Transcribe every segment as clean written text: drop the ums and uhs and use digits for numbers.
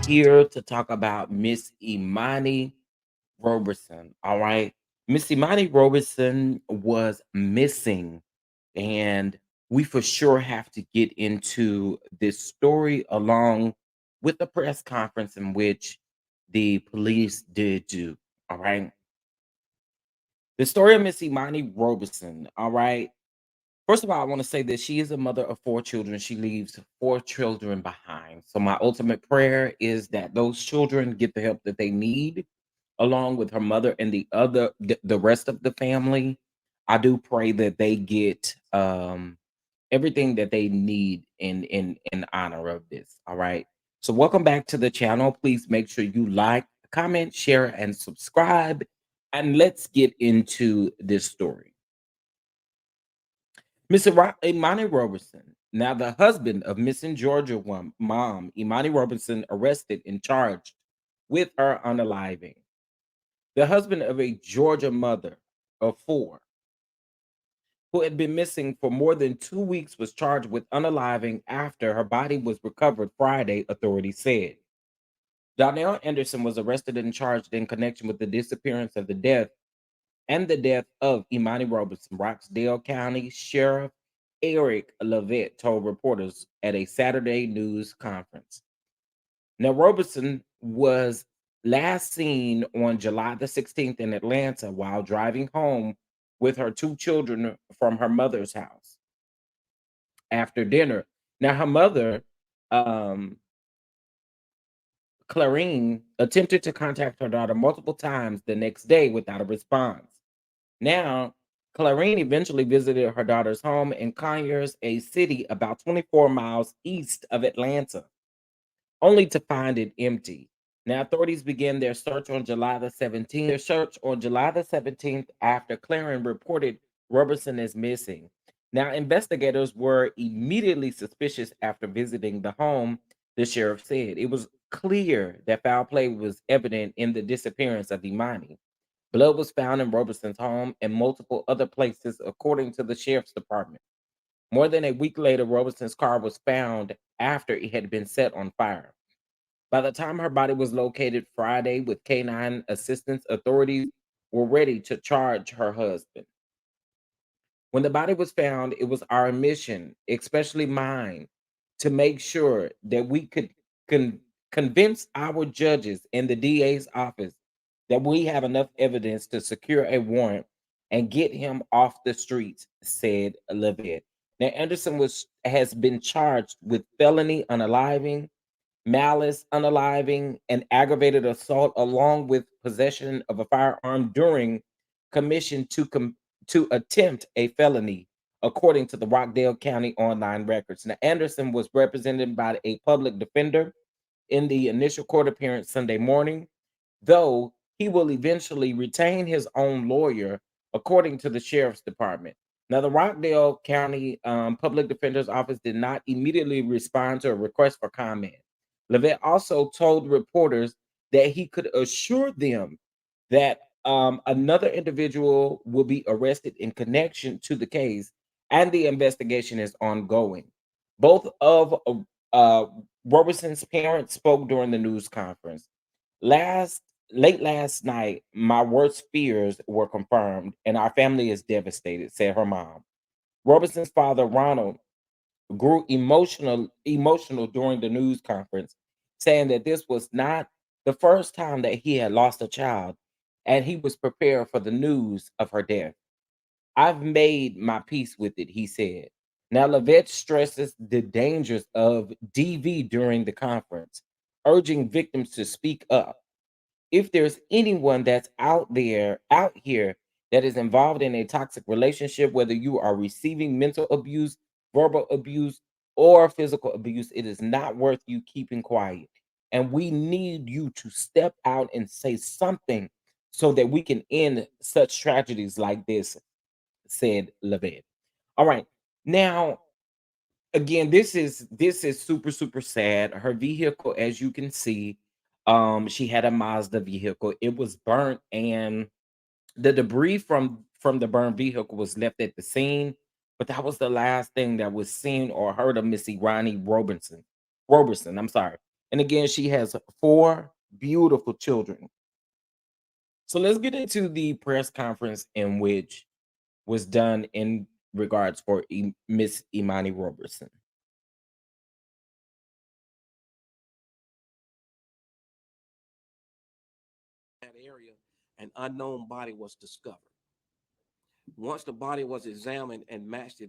here to talk about Miss Imani Roberson. All right. Miss Imani Roberson was missing, and we for sure have to get into this story along with the press conference in which the police did do. All right. The story of Miss Imani Roberson. All right. First of all, I want to say that she is a mother of four children. She leaves four children behind. So, my ultimate prayer is that those children get the help that they need, along with her mother and the rest of the family. I do pray that they get everything that they need in honor of this. All right. So, welcome back to the channel. Please make sure you like, comment, share, and subscribe. And let's get into this story. Mr. Imani Roberson, now the husband of missing Georgia mom, Imani Roberson, arrested and charged with her unaliving. The husband of a Georgia mother of four who had been missing for more than 2 weeks was charged with unaliving after her body was recovered Friday, authorities said. Donnell Anderson was arrested and charged in connection with the disappearance of the death of Imani Roberson. Roxdale County Sheriff Eric Levitt told reporters at a Saturday news conference. Now, Roberson was last seen on July the 16th in Atlanta while driving home with her two children from her mother's house after dinner. Now, her mother, um, Clarine, attempted to contact her daughter multiple times the next day without a response. Now, Clarine eventually visited her daughter's home in Conyers, a city about 24 miles east of Atlanta, only to find it empty. Now, authorities began their search on July the 17th. Their search on July the 17th after Clarine reported Roberson is missing. Now, investigators were immediately suspicious after visiting the home, the sheriff said. It was clear that foul play was evident in the disappearance of Imani. Blood was found in Roberson's home and multiple other places, according to the sheriff's department. More than a week later, Roberson's car was found after it had been set on fire. By the time her body was located Friday with canine assistance, authorities were ready to charge her husband. When the body was found, it was our mission, especially mine, to make sure that we could con- convince our judges in the DA's office that we have enough evidence to secure a warrant and get him off the streets, said Levitt. Now, Anderson has been charged with felony unaliving, malice unaliving, and aggravated assault, along with possession of a firearm during commission to attempt a felony, according to the Rockdale County online records. Now, Anderson was represented by a public defender in the initial court appearance Sunday morning, though he will eventually retain his own lawyer, according to the sheriff's department. Now, the Rockdale County Public Defender's Office did not immediately respond to a request for comment. Levitt also told reporters that he could assure them that another individual will be arrested in connection to the case, and the investigation is ongoing. Both of uh, Roberson's parents spoke during the news conference. Last Late last night, my worst fears were confirmed, and our family is devastated, said her mom. Roberson's father, Ronald, grew emotional during the news conference, saying that this was not the first time that he had lost a child, and he was prepared for the news of her death. I've made my peace with it, he said. Now, Levitt stresses the dangers of DV during the conference, urging victims to speak up. If there's anyone that's out here that is involved in a toxic relationship, whether you are receiving mental abuse, verbal abuse, or physical abuse, it is not worth you keeping quiet. And we need you to step out and say something so that we can end such tragedies like this, said Levitt. All right. Now, again, this is super sad. Her vehicle, as you can see, she had a Mazda vehicle. It was burnt, and the debris from the burned vehicle was left at the scene, but that was the last thing that was seen or heard of Missy Ronnie Roberson. I'm sorry. And again, she has four beautiful children. So let's get into the press conference in which was done in regards for Miss Imani Roberson. That area, an unknown body was discovered. Once the body was examined and matched the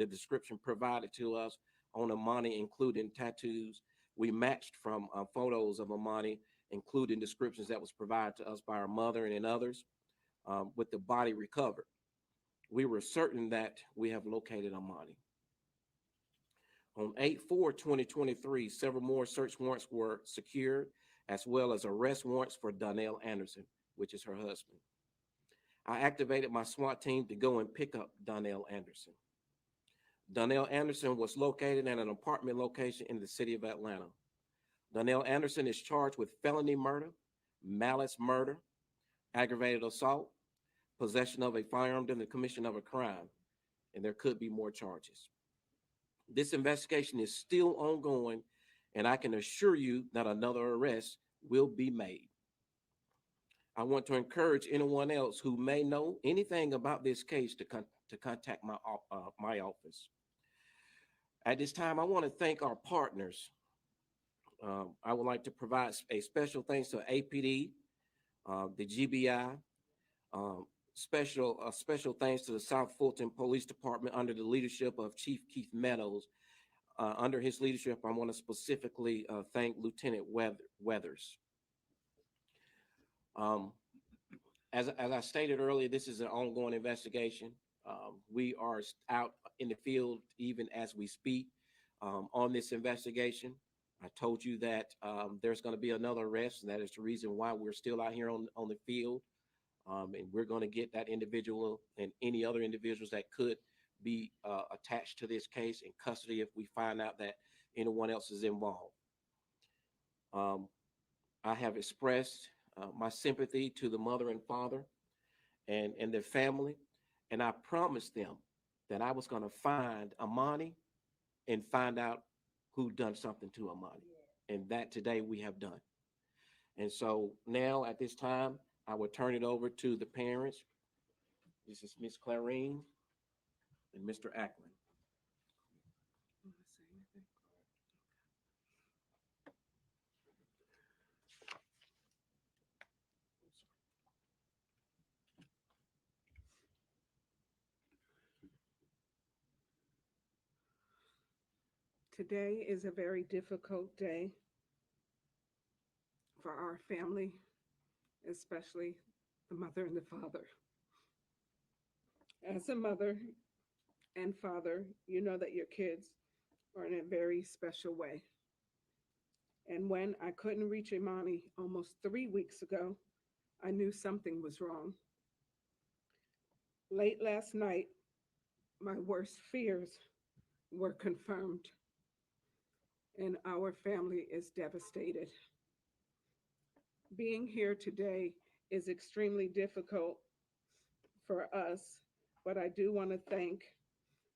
description provided to us on Imani, including tattoos, we matched from photos of Imani, including descriptions that was provided to us by our mother and others, with the body recovered. We were certain that we have located Imani. On 8/4 2023, several more search warrants were secured, as well as arrest warrants for Donnell Anderson, which is her husband. I activated my SWAT team to go and pick up Donnell Anderson. Donnell Anderson was located at an apartment location in the city of Atlanta. Donnell Anderson is charged with felony murder, malice murder, aggravated assault, possession of a firearm during the commission of a crime, and there could be more charges. This investigation is still ongoing, and I can assure you that another arrest will be made. I want to encourage anyone else who may know anything about this case to contact my office. At this time, I want to thank our partners. I would like to provide a special thanks to APD, the GBI, special thanks to the South Fulton Police Department under the leadership of Chief Keith Meadows. Under his leadership, I want to specifically thank Lieutenant Weathers. Um, as I stated earlier, this is an ongoing investigation. We are out in the field even as we speak on this investigation. I told you that there's going to be another arrest, and that is the reason why we're still out here on the field. And we're going to get that individual and any other individuals that could be attached to this case in custody if we find out that anyone else is involved. Um, I have expressed my sympathy to the mother and father and their family, and I promised them that I was going to find Imani and find out who done something to Imani, and that today we have done. And so now at this time, I will turn it over to the parents. This is Miss Clarine and Mr. Ackland. Today is a very difficult day for our family, especially the mother and the father. As a mother and father, you know that your kids are in a very special way. And when I couldn't reach Imani almost 3 weeks ago, I knew something was wrong. Late last night, my worst fears were confirmed, and our family is devastated. Being here today is extremely difficult for us, but I do want to thank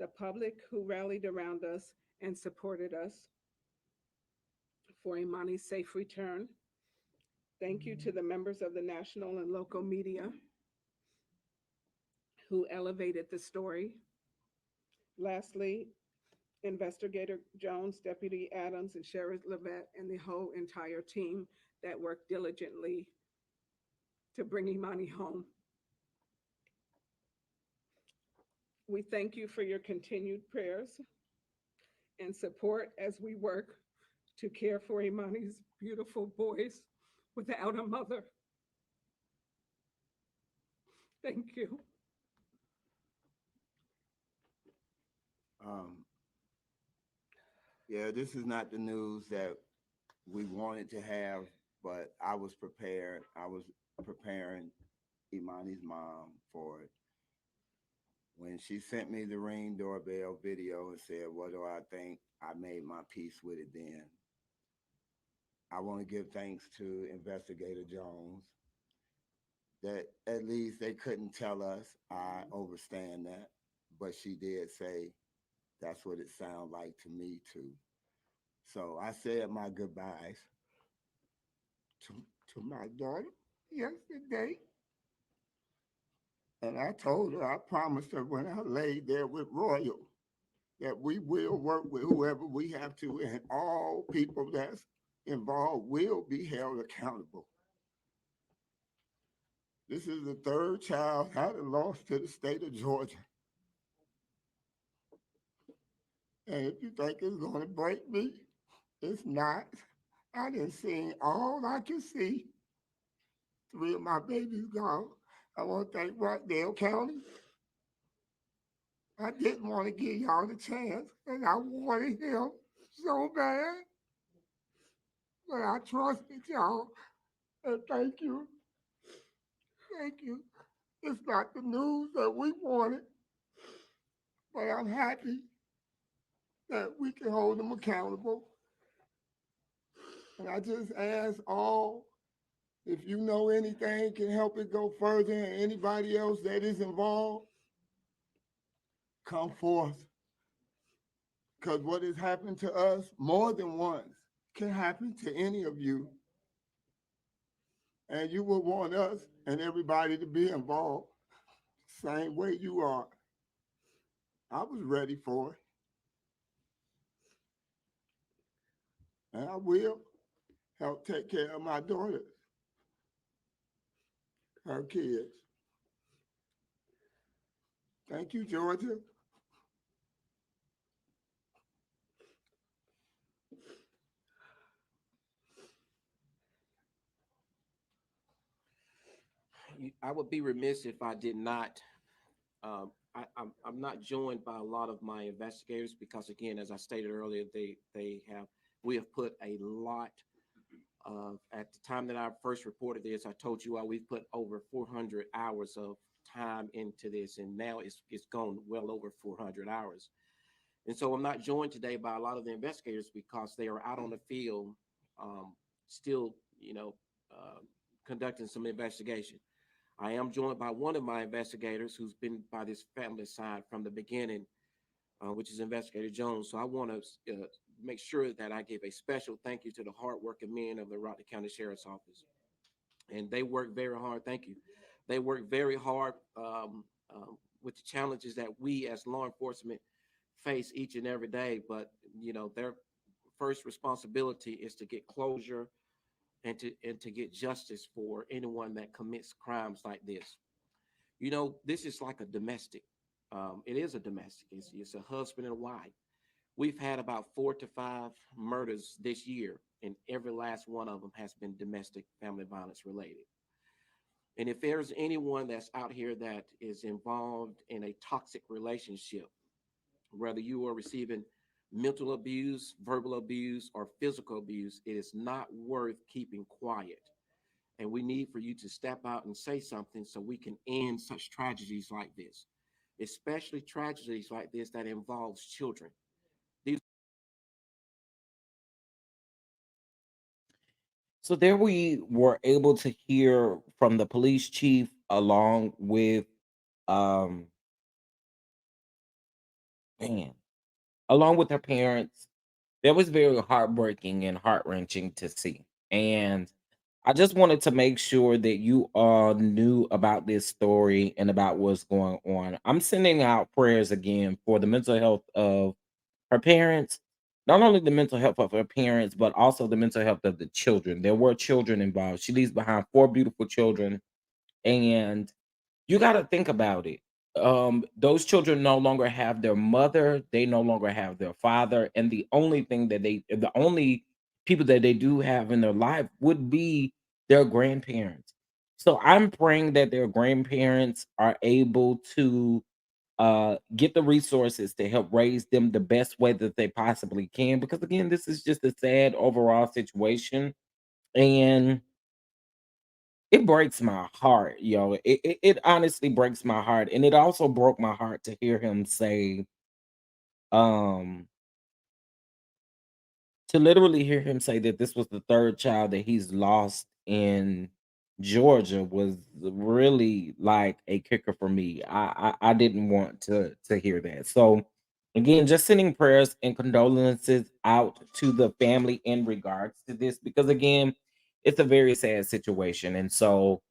the public who rallied around us and supported us for Imani's safe return. Thank you to the members of the national and local media who elevated the story. Lastly, Investigator Jones, Deputy Adams, and Sheriff Levette, and the whole entire team that worked diligently to bring Imani home. We thank you for your continued prayers and support as we work to care for Imani's beautiful boys without a mother. Thank you. Um, yeah, this is not the news that we wanted to have, but I was prepared. I was preparing Imani's mom for it. When she sent me the Ring doorbell video and said, "What do I think?" I made my peace with it then. I want to give thanks to Investigator Jones that at least they couldn't tell us. I understand that. But she did say that's what it sounded like to me too. So I said my goodbyes to, to my daughter yesterday. And I told her, I promised her when I laid there with Royal that we will work with whoever we have to, and all people that's involved will be held accountable. This is the third child I done lost to the state of Georgia. And if you think it's going to break me, it's not. I done seen all I can see. Three of my babies gone. I want to thank Rockdale County. I didn't want to give y'all the chance, and I wanted him so bad, but I trusted y'all. And thank you. Thank you. It's not the news that we wanted, but I'm happy that we can hold them accountable. And I just ask all, if you know anything can help it go further and anybody else that is involved, come forth. Because what has happened to us more than once can happen to any of you. And you will want us and everybody to be involved same way you are. I was ready for it, and I will help take care of my daughters, her kids. Thank you, Georgia. I would be remiss if I did not. I'm not joined by a lot of my investigators because, again, as I stated earlier, we have put a lot of, at the time that I first reported this, I told you all we've put over 400 hours of time into this, and now it's gone well over 400 hours. And so I'm not joined today by a lot of the investigators because they are out on the field, um, still, conducting some investigation. I am joined by one of my investigators who's been by this family side from the beginning, which is Investigator Jones. So I want to make sure that I give a special thank you to the hardworking men of the Rockland County Sheriff's Office. And they work very hard. Thank you. They work very hard with the challenges that we as law enforcement face each and every day. But, their first responsibility is to get closure and to get justice for anyone that commits crimes like this. This is like a domestic. It is a domestic. It's a husband and wife. We've had about 4 to 5 murders this year, and every last one of them has been domestic family violence related. And if there's anyone that's out here that is involved in a toxic relationship, whether you are receiving mental abuse, verbal abuse, or physical abuse, it is not worth keeping quiet. And we need for you to step out and say something so we can end such tragedies like this, especially tragedies like this that involves children. These So there we were able to hear from the police chief along with um man, along with her parents. That was very heartbreaking and heart-wrenching to see. And I just wanted to make sure that you all knew about this story and about what's going on. I'm sending out prayers again for the mental health of her parents, not only the mental health of her parents, but also the mental health of the children. There were children involved. She leaves behind four beautiful children, and you got to think about it. Those children no longer have their mother, they no longer have their father, and the only people that they do have in their life would be their grandparents. So I'm praying that their grandparents are able to get the resources to help raise them the best way that they possibly can, because again, this is just a sad overall situation, and it breaks my heart, yo. It honestly breaks my heart, and it also broke my heart to hear him say, um, to literally hear him say that this was the third child that he's lost in Georgia was really like a kicker for me. I didn't want to hear that. So again, just sending prayers and condolences out to the family in regards to this, because again, it's a very sad situation. And so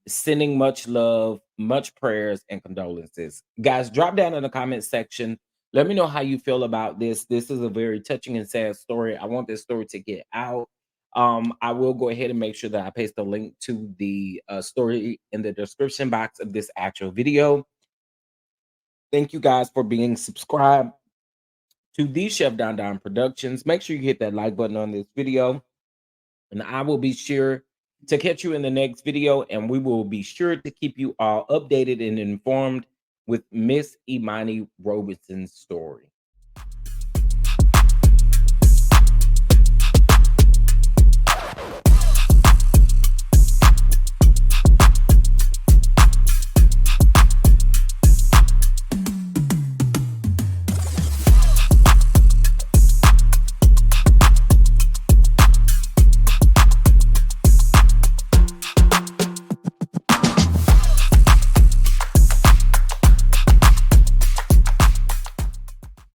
sending much love, much prayers and condolences. Guys, drop down in the comment section. Let me know how you feel about this. This is a very touching and sad story. I want this story to get out. I will go ahead and make sure that I paste the link to the story in the description box of this actual video. Thank you guys for being subscribed to the Chef Don Don Productions. Make sure you hit that like button on this video, and I will be sure to catch you in the next video, and we will be sure to keep you all updated and informed with Miss Imani Roberson's story.